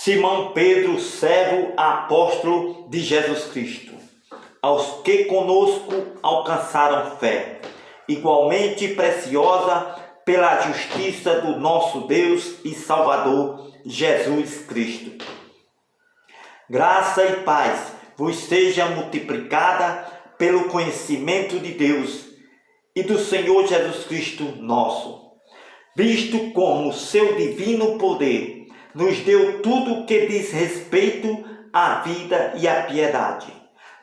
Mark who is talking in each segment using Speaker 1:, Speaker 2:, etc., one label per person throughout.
Speaker 1: Simão Pedro, servo apóstolo de Jesus Cristo, aos que conosco alcançaram fé, igualmente preciosa pela justiça do nosso Deus e Salvador Jesus Cristo. Graça e paz vos seja multiplicada pelo conhecimento de Deus e do Senhor Jesus Cristo nosso, visto como seu divino poder nos deu tudo o que diz respeito à vida e à piedade,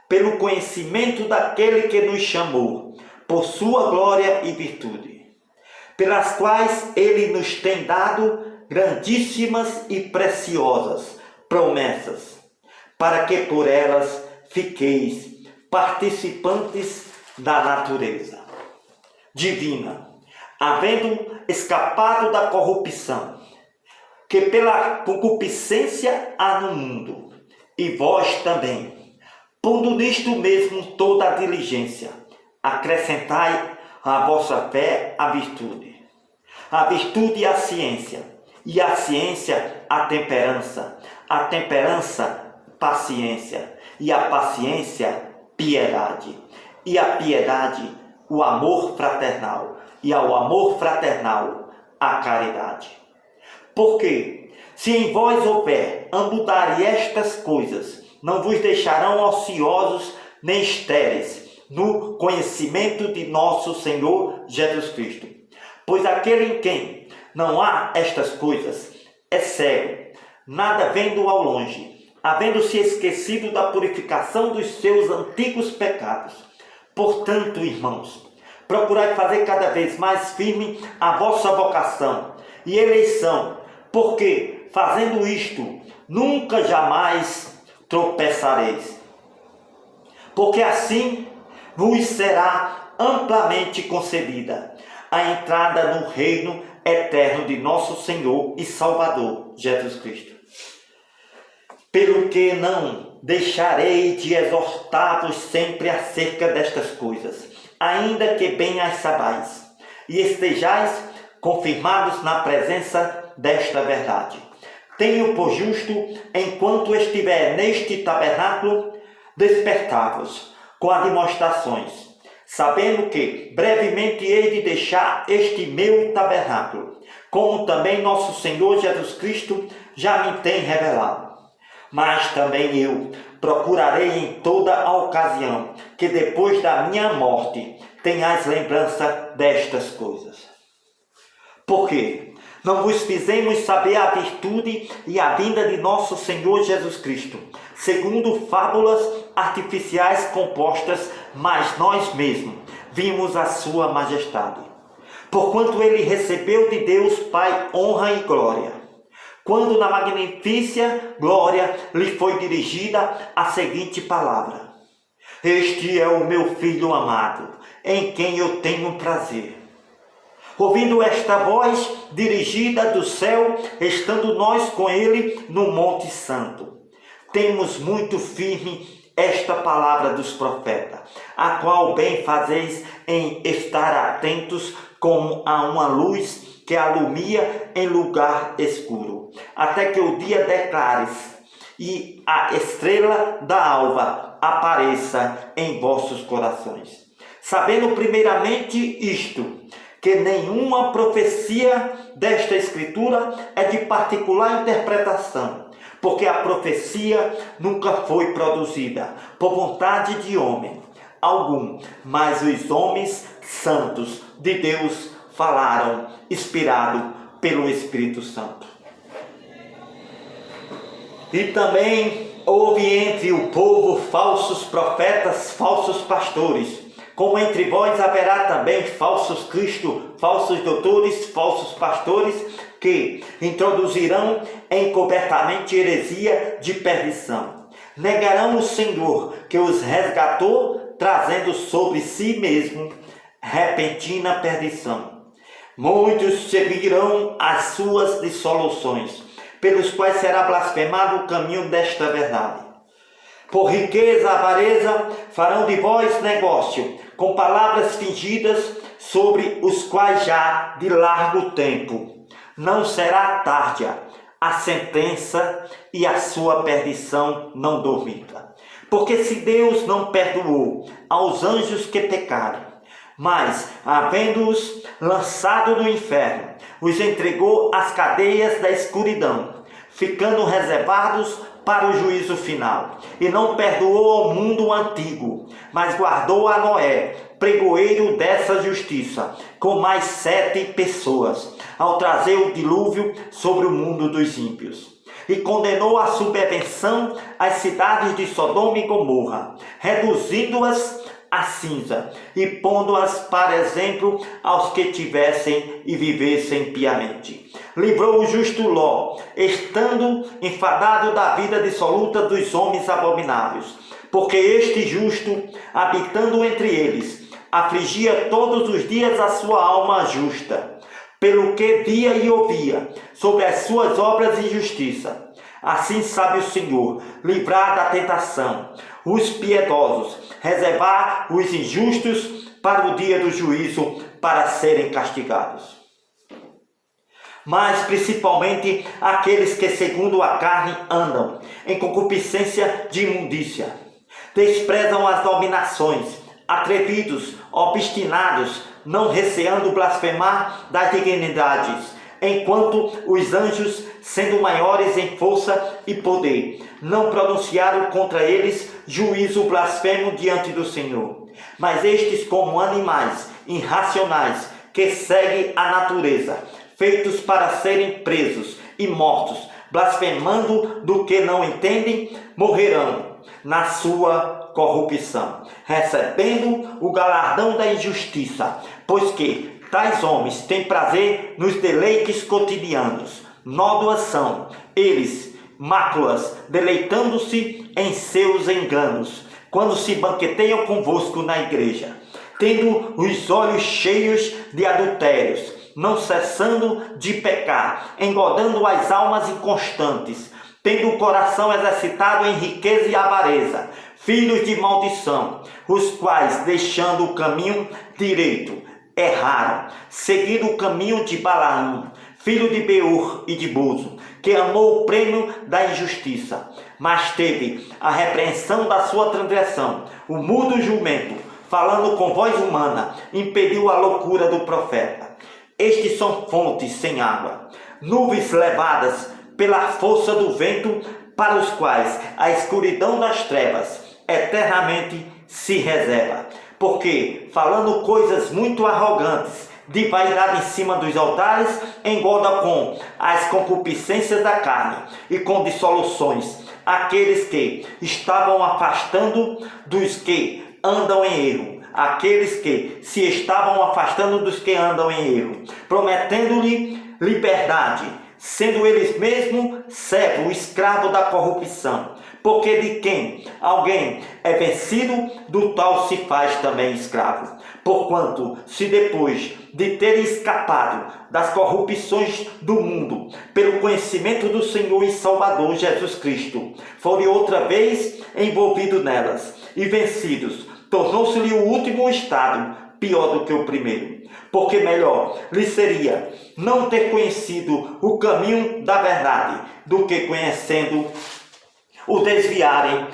Speaker 1: pelo conhecimento daquele que nos chamou, por sua glória e virtude, pelas quais ele nos tem dado grandíssimas e preciosas promessas, para que por elas fiqueis participantes da natureza divina, havendo escapado da corrupção que pela concupiscência há no mundo, e vós também, pondo nisto mesmo toda a diligência, acrescentai à vossa fé a virtude a ciência, e a ciência a temperança paciência, e a paciência piedade, e a piedade o amor fraternal, e ao amor fraternal a caridade. Porque, se em vós houver mudar estas coisas, não vos deixarão ociosos nem estéreis no conhecimento de nosso Senhor Jesus Cristo. Pois aquele em quem não há estas coisas é cego, nada vendo ao longe, havendo-se esquecido da purificação dos seus antigos pecados. Portanto, irmãos, procurai fazer cada vez mais firme a vossa vocação e eleição, porque, fazendo isto, nunca jamais tropeçareis. Porque assim vos será amplamente concedida a entrada no reino eterno de nosso Senhor e Salvador, Jesus Cristo. Pelo que não deixarei de exortar-vos sempre acerca destas coisas, ainda que bem as sabais, e estejais confirmados na presença desta verdade. Tenho por justo, enquanto estiver neste tabernáculo, despertar-vos com admoestações, sabendo que brevemente hei de deixar este meu tabernáculo, como também nosso Senhor Jesus Cristo já me tem revelado. Mas também eu procurarei em toda a ocasião que depois da minha morte tenhais lembrança destas coisas. Porque não vos fizemos saber a virtude e a vinda de nosso Senhor Jesus Cristo, segundo fábulas artificiais compostas, mas nós mesmos vimos a sua majestade. Porquanto ele recebeu de Deus Pai honra e glória, quando na magnífica glória lhe foi dirigida a seguinte palavra: Este é o meu Filho amado, em quem eu tenho prazer. Ouvindo esta voz dirigida do céu, estando nós com ele no Monte Santo, temos muito firme esta palavra dos profetas, a qual bem fazeis em estar atentos como a uma luz que alumia em lugar escuro, até que o dia declare-se e a estrela da alva apareça em vossos corações. Sabendo primeiramente isto, que nenhuma profecia desta Escritura é de particular interpretação, porque a profecia nunca foi produzida por vontade de homem algum, mas os homens santos de Deus falaram, inspirado pelo Espírito Santo. E também houve entre o povo falsos profetas, falsos pastores, como entre vós haverá também falsos cristos, falsos doutores, falsos pastores, que introduzirão encobertamente heresia de perdição. Negarão o Senhor que os resgatou, trazendo sobre si mesmo repentina perdição. Muitos seguirão as suas dissoluções, pelos quais será blasfemado o caminho desta verdade. Por riqueza, avareza, farão de vós negócio, com palavras fingidas, sobre os quais já de largo tempo não será tarde a sentença e a sua perdição não dormita. Porque se Deus não perdoou aos anjos que pecaram, mas, havendo-os lançado no inferno, os entregou às cadeias da escuridão, ficando reservados para o juízo final. E não perdoou ao mundo antigo, mas guardou a Noé, pregoeiro dessa justiça, com mais 7 pessoas, ao trazer o dilúvio sobre o mundo dos ímpios. E condenou a subversão às cidades de Sodoma e Gomorra, reduzindo-as a cinza, e pondo-as para exemplo aos que tivessem e vivessem piamente. Livrou o justo Ló, estando enfadado da vida dissoluta dos homens abomináveis, porque este justo, habitando entre eles, afligia todos os dias a sua alma justa, pelo que via e ouvia sobre as suas obras de justiça. Assim sabe o Senhor livrar da tentação os piedosos, reservar os injustos para o dia do juízo, para serem castigados. Mas principalmente aqueles que segundo a carne andam em concupiscência de imundícia, desprezam as dominações, atrevidos, obstinados, não receando blasfemar das dignidades, enquanto os anjos, sendo maiores em força e poder, não pronunciaram contra eles juízo blasfemo diante do Senhor. Mas estes, como animais irracionais que seguem a natureza, feitos para serem presos e mortos, blasfemando do que não entendem, morrerão na sua corrupção, recebendo o galardão da injustiça, pois que tais homens têm prazer nos deleites cotidianos. Nódoas são eles, máculas, deleitando-se em seus enganos, quando se banqueteiam convosco na igreja, tendo os olhos cheios de adultérios, não cessando de pecar, engodando as almas inconstantes, tendo o coração exercitado em riqueza e avareza, filhos de maldição, os quais, deixando o caminho direito, erraram, seguindo o caminho de Balaão, filho de Beor e de Bozo, que amou o prêmio da injustiça, mas teve a repreensão da sua transgressão. O mudo jumento, falando com voz humana, impediu a loucura do profeta. Estes são fontes sem água, nuvens levadas pela força do vento, para os quais a escuridão das trevas eternamente se reserva. Porque, falando coisas muito arrogantes, de vaidade em cima dos altares, engoda com as concupiscências da carne e com dissoluções aqueles que estavam afastando dos que andam em erro, aqueles que se estavam afastando dos que andam em erro, prometendo-lhe liberdade, sendo eles mesmos servo, escravo da corrupção. Porque de quem alguém é vencido, do tal se faz também escravo. Porquanto, se depois de terem escapado das corrupções do mundo, pelo conhecimento do Senhor e Salvador Jesus Cristo, forem outra vez envolvidos nelas e vencidos, tornou-se-lhe o último estado pior do que o primeiro. Porque melhor lhe seria não ter conhecido o caminho da verdade, do que conhecendo o desviarem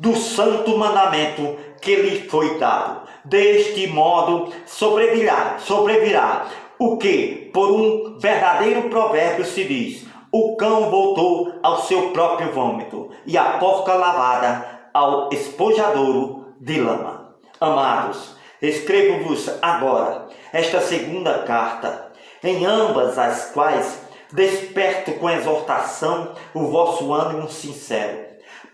Speaker 1: do santo mandamento que lhe foi dado. Deste modo sobrevirá o que, por um verdadeiro provérbio se diz: o cão voltou ao seu próprio vômito, e a porca lavada ao espojadouro de lama. Amados, escrevo-vos agora esta segunda carta, em ambas as quais desperto com exortação o vosso ânimo sincero,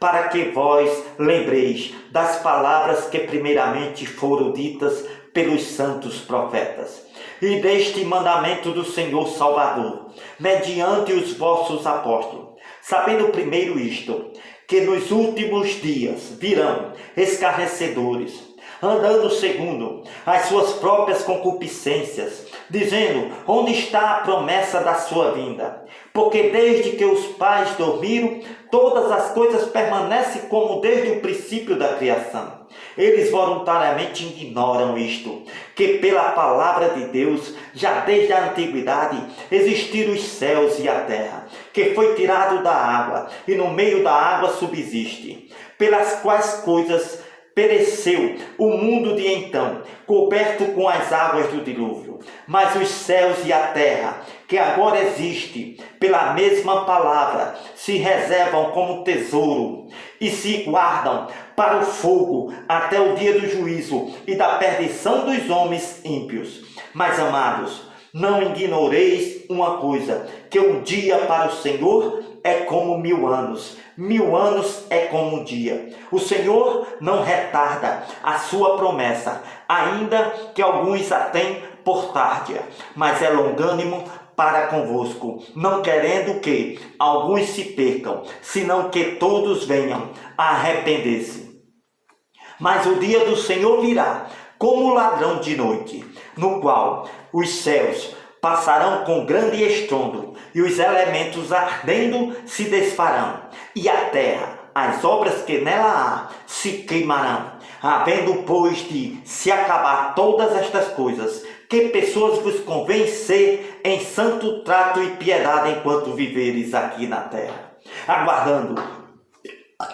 Speaker 1: para que vós lembreis das palavras que primeiramente foram ditas pelos santos profetas, e deste mandamento do Senhor Salvador, mediante os vossos apóstolos, sabendo primeiro isto, que nos últimos dias virão escarnecedores, andando segundo as suas próprias concupiscências, dizendo: onde está a promessa da sua vinda? Porque desde que os pais dormiram, todas as coisas permanecem como desde o princípio da criação. Eles voluntariamente ignoram isto, que pela palavra de Deus, já desde a antiguidade, existiram os céus e a terra, que foi tirado da água, e no meio da água subsiste, pelas quais coisas pereceu o mundo de então, coberto com as águas do dilúvio. Mas os céus e a terra, que agora existe, pela mesma palavra, se reservam como tesouro e se guardam para o fogo até o dia do juízo e da perdição dos homens ímpios. Mas, amados, não ignoreis uma coisa, que um dia para o Senhor é como 1000 anos. 1000 anos é como um dia. O Senhor não retarda a sua promessa, ainda que alguns a tenham por tardia, mas é longânimo para convosco, não querendo que alguns se percam, senão que todos venham a arrepender-se. Mas o dia do Senhor virá, como ladrão de noite, no qual os céus passarão com grande estrondo, e os elementos ardendo se desfarão, e a terra, as obras que nela há, se queimarão. Havendo, pois, de se acabar todas estas coisas, que pessoas vos convém ser em santo trato e piedade enquanto viveres aqui na terra, aguardando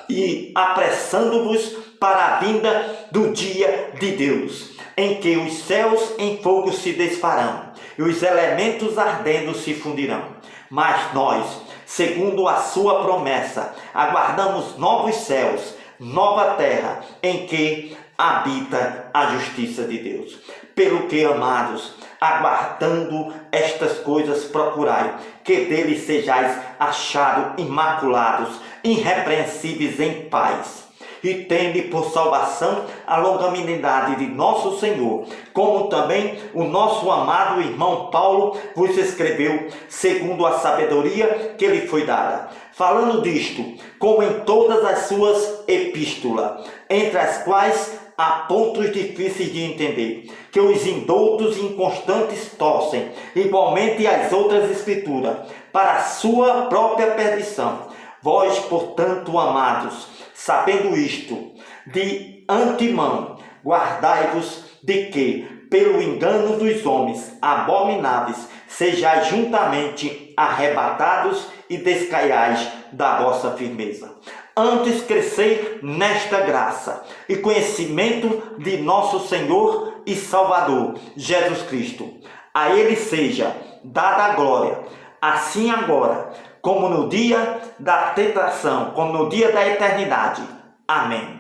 Speaker 1: e apressando-vos para a vinda do dia de Deus, em que os céus em fogo se desfarão, e os elementos ardendo se fundirão. Mas nós, segundo a sua promessa, aguardamos novos céus, nova terra, em que habita a justiça de Deus. Pelo que, amados, aguardando estas coisas, procurai que dele sejais achados imaculados, irrepreensíveis em paz, e tende por salvação a longanimidade de nosso Senhor, como também o nosso amado irmão Paulo vos escreveu, segundo a sabedoria que lhe foi dada, falando disto, como em todas as suas epístolas, entre as quais há pontos difíceis de entender, que os indoutos e inconstantes torcem, igualmente as outras escrituras, para a sua própria perdição. Vós, portanto, amados, sabendo isto, de antemão, guardai-vos de que, pelo engano dos homens abomináveis, sejais juntamente arrebatados e descaiais da vossa firmeza. Antes crescei nesta graça e conhecimento de nosso Senhor e Salvador, Jesus Cristo. A Ele seja dada a glória, assim agora, como no dia da tentação, como no dia da eternidade. Amém.